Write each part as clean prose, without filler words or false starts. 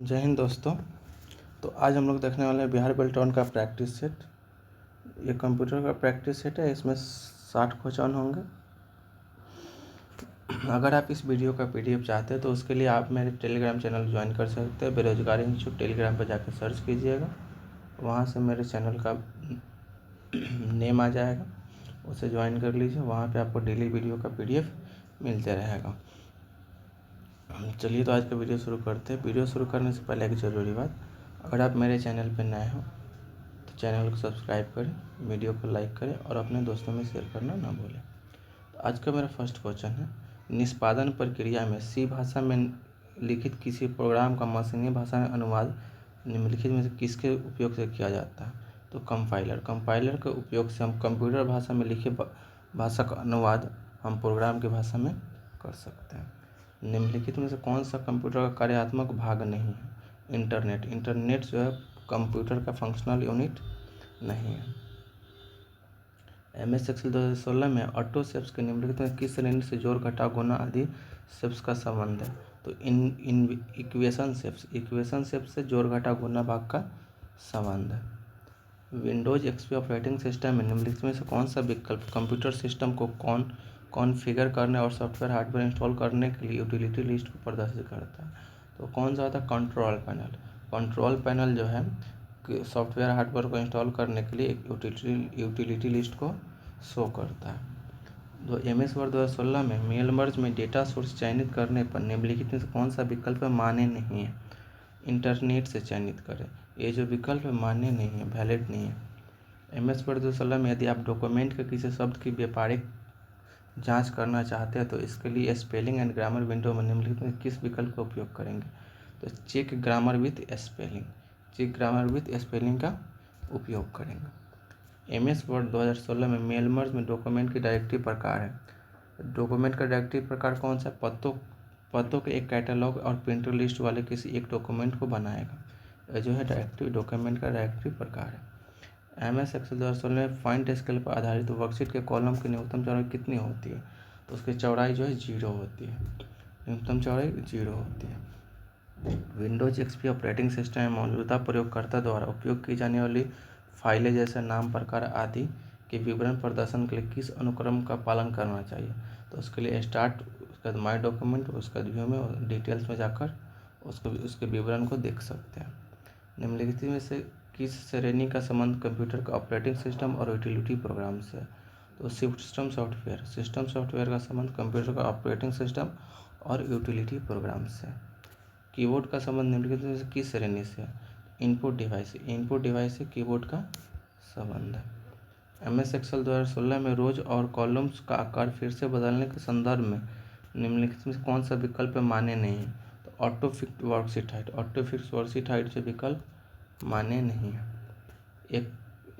जय हिंद दोस्तों। तो आज हम लोग देखने वाले हैं बिहार बेल्ट्रॉन का प्रैक्टिस सेट। ये कंप्यूटर का प्रैक्टिस सेट है, इसमें 60 क्वेश्चन होंगे। अगर आप इस वीडियो का पीडीएफ चाहते हैं तो उसके लिए आप मेरे टेलीग्राम चैनल ज्वाइन कर सकते हैं। बेरोजगारी इंस्टीट्यूट टेलीग्राम पर जाकर सर्च कीजिएगा, वहाँ से मेरे चैनल का नेम आ जाएगा, उसे ज्वाइन कर लीजिए। वहाँ पे आपको डेली वीडियो का पीडीएफ मिलते रहेगा। चलिए तो आज का वीडियो शुरू करते हैं। वीडियो शुरू करने से पहले एक ज़रूरी बात, अगर आप मेरे चैनल पर नए हो तो चैनल को सब्सक्राइब करें, वीडियो को लाइक करें और अपने दोस्तों में शेयर करना ना भूलें। तो आज का मेरा फर्स्ट क्वेश्चन है, निष्पादन प्रक्रिया में सी भाषा में लिखित किसी प्रोग्राम का मशीनी भाषा में अनुवाद निम्नलिखित में से किसके उपयोग से किया जाता है? तो कंपाइलर के उपयोग से हम कंप्यूटर भाषा में लिखे भाषा का अनुवाद हम प्रोग्राम की भाषा में कर सकते हैं। निम्नलिखित में से कौन सा कंप्यूटर का कार्यात्मक भाग नहीं है? इंटरनेट जो है कंप्यूटर का फंक्शनल यूनिट नहीं है। MS एक्सेल 2016 में ऑटो शेप्स के निम्नलिखित में किस श्रेणी से जोड़ घटाव गुणा आदि शेप्स का संबंध है? तो इन इक्वेशन शेप्स से जोड़ घटाव गुणा भाग का संबंध है। विंडोज XP ऑपरेटिंग सिस्टम में निम्नलिखित में से कौन सा विकल्प कंप्यूटर सिस्टम को कॉन्फ़िगर करने और सॉफ्टवेयर हार्डवेयर इंस्टॉल करने के लिए यूटिलिटी लिस्ट को प्रदर्शित करता है? तो कौन सा होता है? कंट्रोल पैनल जो है सॉफ्टवेयर हार्डवेयर को इंस्टॉल करने के लिए एक यूटिलिटी लिस्ट को शो करता है। तो MS वर्ड 2016 में मेल मर्ज में डेटा सोर्स चयनित करने पर निम्नलिखित में से कौन सा विकल्प मान्य नहीं है? इंटरनेट से चयनित करें। ये जो विकल्प मान्य नहीं है, वैलिड नहीं है। MS वर्ड 2016 में यदि आप डॉक्यूमेंट के किसी शब्द की व्यापारिक जांच करना चाहते हैं तो इसके लिए स्पेलिंग एंड ग्रामर विंडो में निम्नलिखित में किस विकल्प का उपयोग करेंगे? तो चेक ग्रामर विथ स्पेलिंग का उपयोग करेंगे। MS वर्ड 2016 में मेल मर्ज में डॉक्यूमेंट की डायरेक्टरी प्रकार है। डॉक्यूमेंट का डायरेक्टरी प्रकार कौन सा? पतों के एक कैटलॉग और प्रिंटर लिस्ट वाले किसी एक डॉक्यूमेंट को बनाएगा। यह जो है डॉक्यूमेंट का डायरेक्टरी प्रकार है। MS एक्सेल 2016 में फाइंड स्केल पर आधारित वर्कशीट के कॉलम की न्यूनतम चौड़ाई कितनी होती है? तो उसकी चौड़ाई जो है 0 होती है। न्यूनतम चौड़ाई 0 होती है। विंडोज XP ऑपरेटिंग सिस्टम में मौजूदा प्रयोगकर्ता द्वारा उपयोग की जाने वाली फाइलें जैसे नाम, प्रकार आदि के विवरण प्रदर्शन के लिए किस अनुक्रम का पालन करना चाहिए? तो उसके लिए स्टार्ट, उसके बाद माई डॉक्यूमेंट, उसके बाद व्यू में डिटेल्स में जाकर उसके विवरण को देख सकते हैं। निम्नलिखित में से किस श्रेणी का संबंध कंप्यूटर का ऑपरेटिंग सिस्टम और यूटिलिटी प्रोग्राम से है? तो सिस्टम सॉफ्टवेयर का संबंध कंप्यूटर का ऑपरेटिंग सिस्टम और यूटिलिटी प्रोग्राम से है। कीबोर्ड का संबंध निम्नलिखित में से किस श्रेणी से है? इनपुट डिवाइस से कीबोर्ड का संबंध है। MS एक्सेल 2016 में रोज और कॉलम्स का आकार फिर से बदलने के संदर्भ में निम्नलिखित में से कौन सा विकल्प मान्य नहीं है? तो ऑटो फिक्स वर्कशीट हाइट जो विकल्प मान्य नहीं है। एक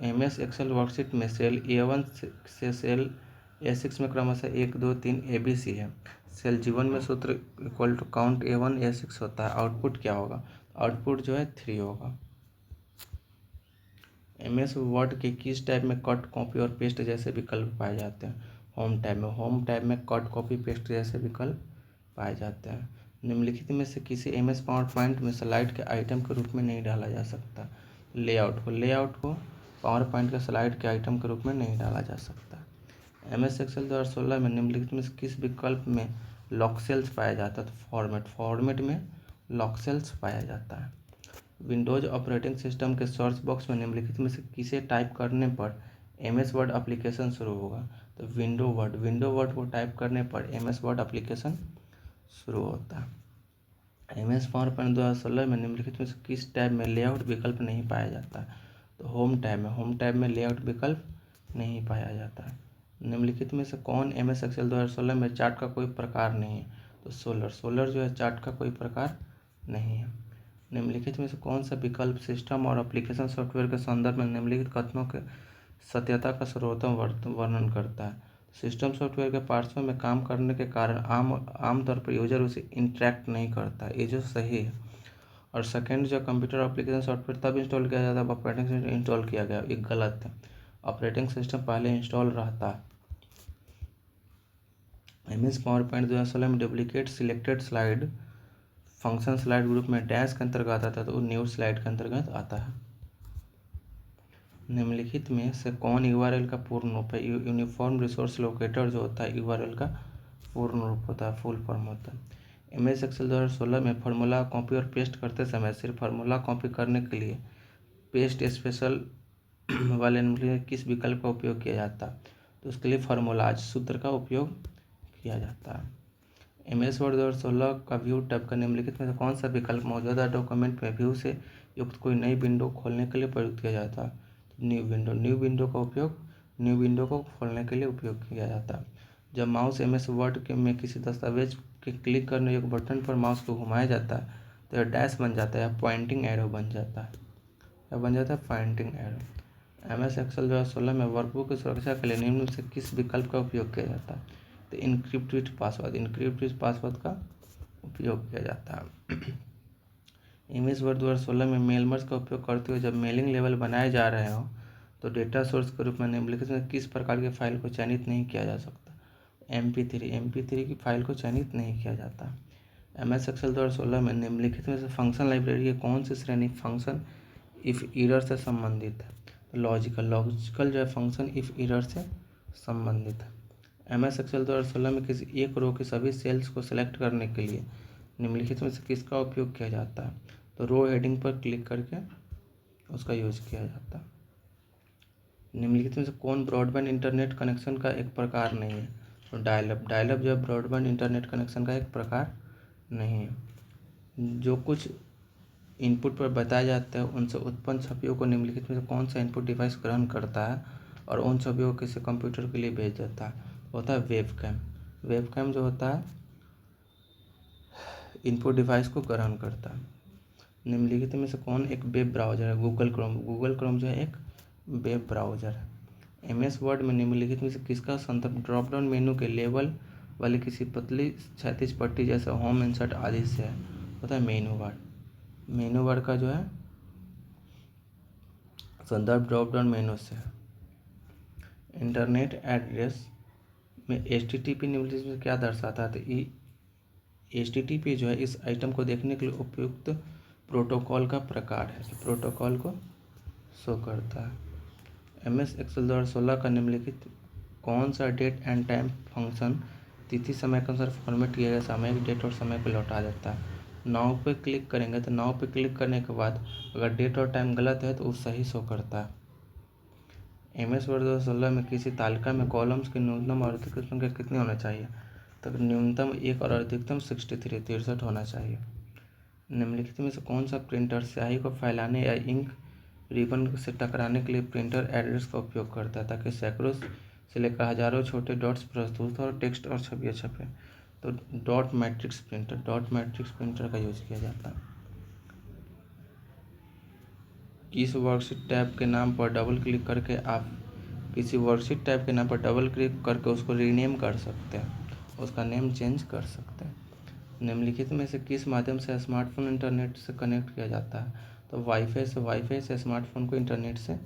MS एक्सेल वर्कशीट में सेल A1 से सेल A6 में क्रमशः 1, 2, 3 ABC है। सेल G1 में सूत्र equal to count A1 A6 होता है। आउटपुट क्या होगा? आउटपुट जो है 3 होगा। MS वर्ड के किस टैब में कट, कॉपी और पेस्ट जैसे विकल्प पाए जाते हैं? होम टैब में कट, कॉपी, पेस्ट जैसे विकल्प पाए जाते हैं। निम्नलिखित में से किसी MS पावर पॉइंट में स्लाइड के आइटम के रूप में नहीं डाला जा सकता? लेआउट को पावर पॉइंट के स्लाइड के आइटम के रूप में नहीं डाला जा सकता। MS एक्सेल 2016 में निम्नलिखित में से किस विकल्प में लॉक सेल्स पाया जाता है? तो फॉर्मेट में लॉक सेल्स पाया जाता है। विंडोज ऑपरेटिंग सिस्टम के सर्च बॉक्स में निम्नलिखित में से किसे टाइप करने पर MS वर्ड एप्लीकेशन शुरू होगा? तो विंडो वर्ड को टाइप करने पर MS वर्ड एप्लीकेशन शुरू होता है। MS पावर पॉइंट 2016 में निम्नलिखित में से किस टैब में लेआउट विकल्प नहीं पाया जाता है? तो होम टैब में लेआउट विकल्प नहीं पाया जाता है। निम्नलिखित में से कौन MS एक्सेल 2016 में चार्ट का कोई प्रकार नहीं है? तो सोलर जो है चार्ट का कोई प्रकार नहीं है। निम्नलिखित में से कौन सा विकल्प सिस्टम और एप्लीकेशन सॉफ्टवेयर के संदर्भ में निम्नलिखित कथनों के सत्यता का सर्वोत्तम वर्णन करता है? सिस्टम सॉफ्टवेयर के पार्श्व में काम करने के कारण आमतौर पर यूजर उसे इंटरेक्ट नहीं करता, ये जो सही है। और सेकेंड, जो कंप्यूटर एप्लीकेशन सॉफ्टवेयर तब इंस्टॉल किया जाता है जब ऑपरेटिंग सिस्टम इंस्टॉल किया गया, ये गलत है। ऑपरेटिंग सिस्टम पहले इंस्टॉल रहता है। MS पावर पॉइंट 2016 में duplicate selected slide function slide group में डैश के अंतर्गत आता है तो वो न्यू स्लाइड के अंतर्गत आता है। निम्नलिखित में से कौन यूआरएल का पूर्ण रूप है? यूनिफॉर्म रिसोर्स लोकेटर जो होता है यूआरएल का पूर्ण रूप होता है, फुल फॉर्म होता है। एमएस एक्सेल 2016 में फार्मूला कॉपी और पेस्ट करते समय सिर्फ फार्मूला कॉपी करने के लिए पेस्ट स्पेशल वाले में किस विकल्प का उपयोग किया जाता है? तो उसके लिए फार्मूलाज सूत्र का उपयोग किया जाता है। एमएस वर्ड 2016 का व्यू टैब का निम्नलिखित में से कौन सा विकल्प मौजूदा डॉक्यूमेंट में व्यू से युक्त कोई नई विंडो खोलने के लिए प्रयुक्त किया जाता है? न्यू विंडो का उपयोग न्यू विंडो को खोलने के लिए उपयोग किया जाता है। जब माउस एमएस वर्ड के में किसी दस्तावेज के क्लिक करने योग्य बटन पर माउस को घुमाया जाता है तो यह डैश बन जाता है या पॉइंटिंग एरो बन जाता है। यह बन जाता है पॉइंटिंग एरो। एमएस एक्सेल 2016 में वर्कबुक की सुरक्षा के लिए निम्न में से किस विकल्प का उपयोग किया जाता है? तो इनक्रिप्टेड पासवर्ड का उपयोग किया जाता है। एमएस वर्ड 2016 में मेल मर्ज का उपयोग करते हुए जब मेलिंग लेवल बनाए जा रहे हो तो डेटा सोर्स के रूप में निम्नलिखित में किस प्रकार की फाइल को चयनित नहीं किया जा सकता? MP3 की फाइल को चयनित नहीं किया जाता। एमएस एक्सेल 2016 में निम्नलिखित में से फंक्शन लाइब्रेरी की कौन सी श्रेणी फंक्शन इफ एरर से संबंधित है? लॉजिकल जो है फंक्शन इफ एरर से संबंधित है। एमएस एक्सेल 2016 में किसी एक रो के सभी सेल्स को सिलेक्ट करने के लिए निम्नलिखित में से किसका उपयोग किया जाता है? तो रो हेडिंग पर क्लिक करके उसका यूज किया जाता है। निम्नलिखित में से कौन ब्रॉडबैंड इंटरनेट कनेक्शन का एक प्रकार नहीं है? तो डायलअप जो है ब्रॉडबैंड इंटरनेट कनेक्शन का एक प्रकार नहीं है। जो कुछ इनपुट पर बताया जाता है उनसे उत्पन्न छवियों को निम्नलिखित में से कौन सा इनपुट डिवाइस ग्रहण करता है और उन छवियों को किसी कंप्यूटर के लिए भेज देता है? होता है वेबकैम। वेबकैम जो होता है इनपुट डिवाइस को ग्रहण करता है। निम्नलिखित में से कौन एक वेब ब्राउज़र है? गूगल क्रोम जो है एक वेब ब्राउज़र है। एमएस वर्ड में निम्नलिखित में से किसका संदर्भ ड्रॉप डाउन मेनू के लेवल वाली किसी पतली क्षैतिज पट्टी जैसे होम इंसर्ट आदि से है? होता है मेनू बार का जो है संदर्भ ड्रॉप डाउन मेनू से है। इंटरनेट एड्रेस में HTTP निम्नलिखित में क्या दर्शाता है? तो HTTP जो है इस आइटम को देखने के लिए उपयुक्त प्रोटोकॉल का प्रकार है, प्रोटोकॉल को शो करता है। एमएस एक्सेल 2016 का निम्नलिखित कौन सा डेट एंड टाइम फंक्शन तिथि समय के अनुसार फॉर्मेट किया गया सामयिक डेट और समय को लौटा देता है? नाउ पे क्लिक करेंगे तो नाउ पे क्लिक करने के बाद अगर डेट और टाइम गलत है तो वो सही शो करता है। एमएस वर्ड 2016 में किसी तालिका में कॉलम्स की न्यूनतम और अधिकतम संख्या कितनी होना चाहिए? तो न्यूनतम 1 और अधिकतम 63 होना चाहिए। निम्नलिखित में से कौन सा प्रिंटर स्याही को फैलाने या इंक रिबन से टकराने के लिए प्रिंटर एड्रेस का उपयोग करता है ताकि सैकड़ों से लेकर हजारों छोटे डॉट्स प्रस्तुत हो और टेक्स्ट और छवियाँ छपे? तो डॉट मैट्रिक्स प्रिंटर का यूज किया जाता है। किस वर्कशीट टैब के नाम पर डबल क्लिक करके आप किसी वर्कशीट टैब के नाम पर डबल क्लिक करके उसको रीनेम कर सकते हैं, उसका नेम चेंज कर सकते हैं। निम्नलिखित में से किस माध्यम से स्मार्टफोन इंटरनेट से कनेक्ट किया जाता है? तो वाईफाई से स्मार्टफोन को इंटरनेट से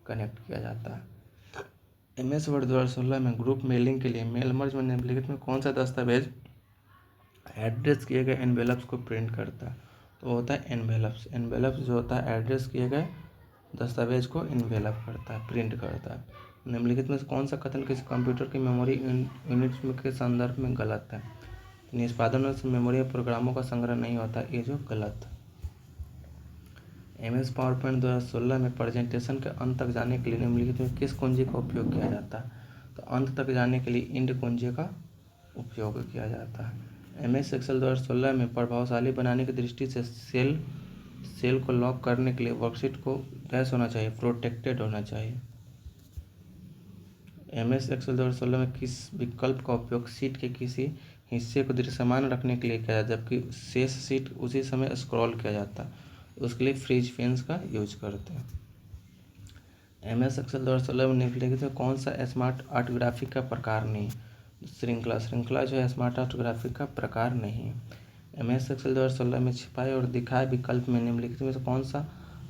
कनेक्ट किया जाता है। एमएस वर्ड 2016 में ग्रुप मेलिंग के लिए मेल मर्ज में निम्नलिखित में कौन सा दस्तावेज एड्रेस किए गए एनवेलप्स को प्रिंट करता है? तो होता है एनवेलप्स जो होता है एड्रेस किए गए दस्तावेज को एनवेलप करता है, प्रिंट करता है। निम्नलिखित में से कौन सा कथन किसी कंप्यूटर की मेमोरी यूनिट्स के संदर्भ में गलत है? निष्पादन से मेमोरी प्रोग्रामों का संग्रह नहीं होता, ये जो गलत है। एमएस पावरपॉइंट 2016 में प्रेजेंटेशन के अंत तक जाने के लिए निम्नलिखित में किस कुंजी का उपयोग किया जाता है? तो अंत तक जाने के लिए इंड कुंजी का उपयोग किया जाता है। एमएस एक्सेल 2016 में प्रभावशाली बनाने की दृष्टि से सेल को लॉक करने के लिए वर्कशीट को डैश होना चाहिए, प्रोटेक्टेड होना चाहिए। एमएस एक्सेल 2016 में किस विकल्प का उपयोग सीट के किसी हिस्से को दृश्यमान रखने के लिए किया जाता है जबकि शेष सीट उसी समय स्क्रॉल किया जाता है? उसके लिए फ्रीज फेंस का यूज करते हैं। एमएस एक्सेल 2016 में निम्नलिखित में कौन सा स्मार्ट आर्ट ग्राफिक का प्रकार नहीं है? श्रृंखला जो है स्मार्ट आर्ट ग्राफिक का प्रकार नहीं है। एमएस एक्सेल 2016 में छिपाए और दिखाए विकल्प में निम्नलिखित में से कौन सा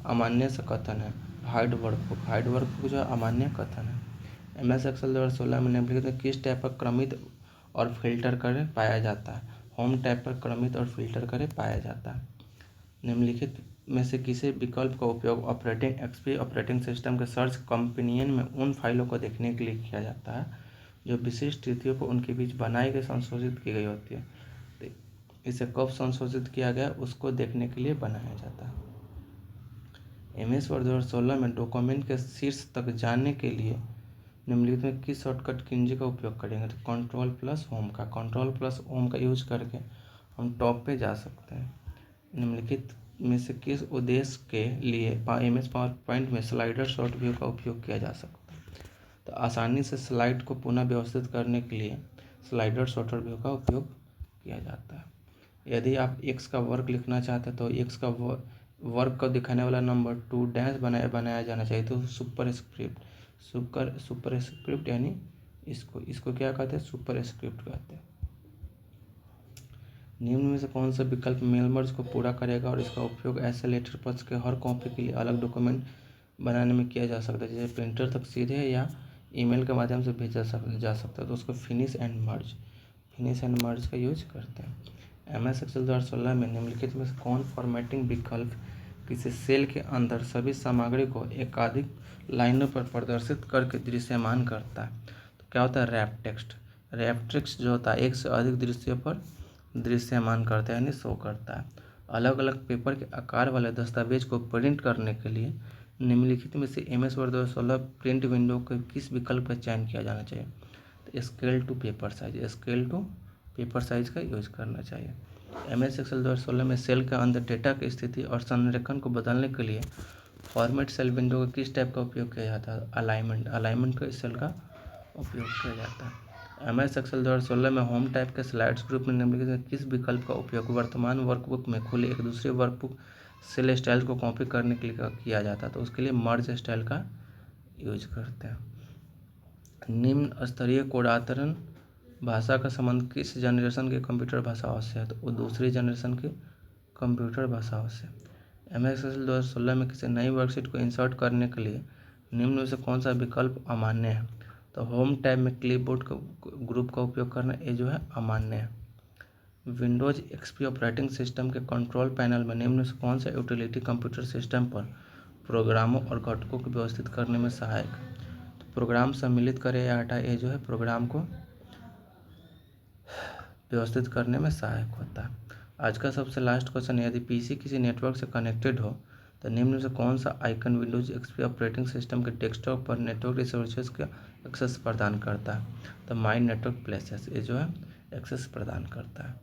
अमान्य सा कथन है? हाइड वर्कबुक जो अमान्य कथन है। एमएस एक्सेल 2016 में निम्नलिखित में किस टाइप का क्रमित और फिल्टर कर पाया जाता है? होम टैब पर क्रमित और फिल्टर करे पाया जाता है। निम्नलिखित में से किसी विकल्प का उपयोग ऑपरेटिंग एक्सपी ऑपरेटिंग सिस्टम के सर्च कंपेनियन में उन फाइलों को देखने के लिए किया जाता है जो विशिष्ट तिथियों को उनके बीच बनाई गई संशोधित की गई होती है। तो इसे कब संशोधित किया गया उसको देखने के लिए बनाया जाता है। MS वर्ड 2016 में डॉक्यूमेंट के शीर्ष तक जाने के लिए निम्नलिखित में किस शॉर्टकट कुंजी का उपयोग करेंगे? तो कंट्रोल प्लस होम का यूज करके हम टॉप पे जा सकते हैं। निम्नलिखित में से किस उद्देश्य के लिए MS पावर पॉइंट में स्लाइडर शॉर्ट व्यू का उपयोग किया जा सकता है? तो आसानी से स्लाइड को पुनः व्यवस्थित करने के लिए स्लाइडर शॉर्ट व्यू का उपयोग किया जाता है। यदि आप x का वर्ग लिखना चाहते हैं तो x का वर्ग को दिखाने वाला नंबर 2 डैश बनाया जाना चाहिए। तो सुपरस्क्रिप्ट यानी इसको क्या कहते हैं? सुपरस्क्रिप्ट कहते हैं। निम्न में से कौन सा विकल्प मेल मर्ज को पूरा करेगा और इसका उपयोग ऐसे लेटर पक्ष के हर कॉपी के लिए अलग डॉक्यूमेंट बनाने में किया जा सकता है, जैसे प्रिंटर तक सीधे या ईमेल के माध्यम से भेजा जा सकता है। तो उसको फिनिश एंड मर्ज का यूज करते हैं। MS एक्सेल 2016 में निम्नलिखित में से कौन फॉर्मेटिंग विकल्प किसी सेल के अंदर सभी सामग्री को एकाधिक लाइनों पर प्रदर्शित करके दृश्यमान करता है? तो क्या होता है? रैप टेक्स्ट जो होता है एक से अधिक दृश्यों पर दृश्यमान करता है यानी शो करता है। अलग अलग पेपर के आकार वाले दस्तावेज को प्रिंट करने के लिए निम्नलिखित में से MS वर्ड 2016 प्रिंट विंडो के किस विकल्प का चयन किया जाना चाहिए? तो स्केल टू पेपर साइज का यूज करना चाहिए। MS एक्सेल 2016 में सेल के अंदर डेटा की स्थिति और संरेखण को बदलने के लिए फॉर्मेट सेल विंडो का किस टाइप का उपयोग किया जाता है? अलाइनमेंट का सेल का उपयोग किया जाता है। MS एक्सेल 2016 में होम टाइप के स्लाइड्स ग्रुप में निम्नलिखित किस विकल्प का उपयोग वर्तमान वर्कबुक में खुले एक दूसरे वर्कबुक सेल स्टाइल को कॉपी करने के लिए किया जाता है? तो उसके लिए मर्ज स्टाइल का यूज करते हैं। निम्न स्तरीय कोडातरण भाषा का संबंध किस जनरेशन के कंप्यूटर भाषाओं से है? तो वो दूसरी जनरेशन की कंप्यूटर भाषाओं से। MS एक्सेल 2016 में किसी नई वर्कशीट को इंसर्ट करने के लिए निम्न में से कौन सा विकल्प अमान्य है? तो होम टैब में क्लिपबोर्ड ग्रुप का उपयोग करना ये जो है अमान्य है। विंडोज XP ऑपरेटिंग सिस्टम के कंट्रोल पैनल में निम्न से कौन सा यूटिलिटी कंप्यूटर सिस्टम पर प्रोग्रामों और घटकों को व्यवस्थित करने में सहायक है? तो प्रोग्राम सम्मिलित करे या हटाए ये जो है प्रोग्राम को व्यवस्थित करने में सहायक होता है। आज का सबसे लास्ट क्वेश्चन, यदि PC किसी नेटवर्क से कनेक्टेड हो तो निम्न से कौन सा icon Windows XP operating system के डेस्कटॉप पर नेटवर्क रिसोर्सेज का एक्सेस प्रदान करता है? तो माई नेटवर्क प्लेसेस ये जो है एक्सेस प्रदान करता है।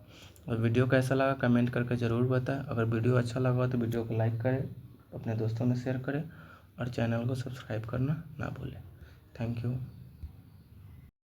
और वीडियो कैसा लगा कमेंट करके ज़रूर बताएं। अगर वीडियो अच्छा लगा तो वीडियो को लाइक करें, अपने दोस्तों में शेयर करें और चैनल को सब्सक्राइब करना ना भूलें। Thank you.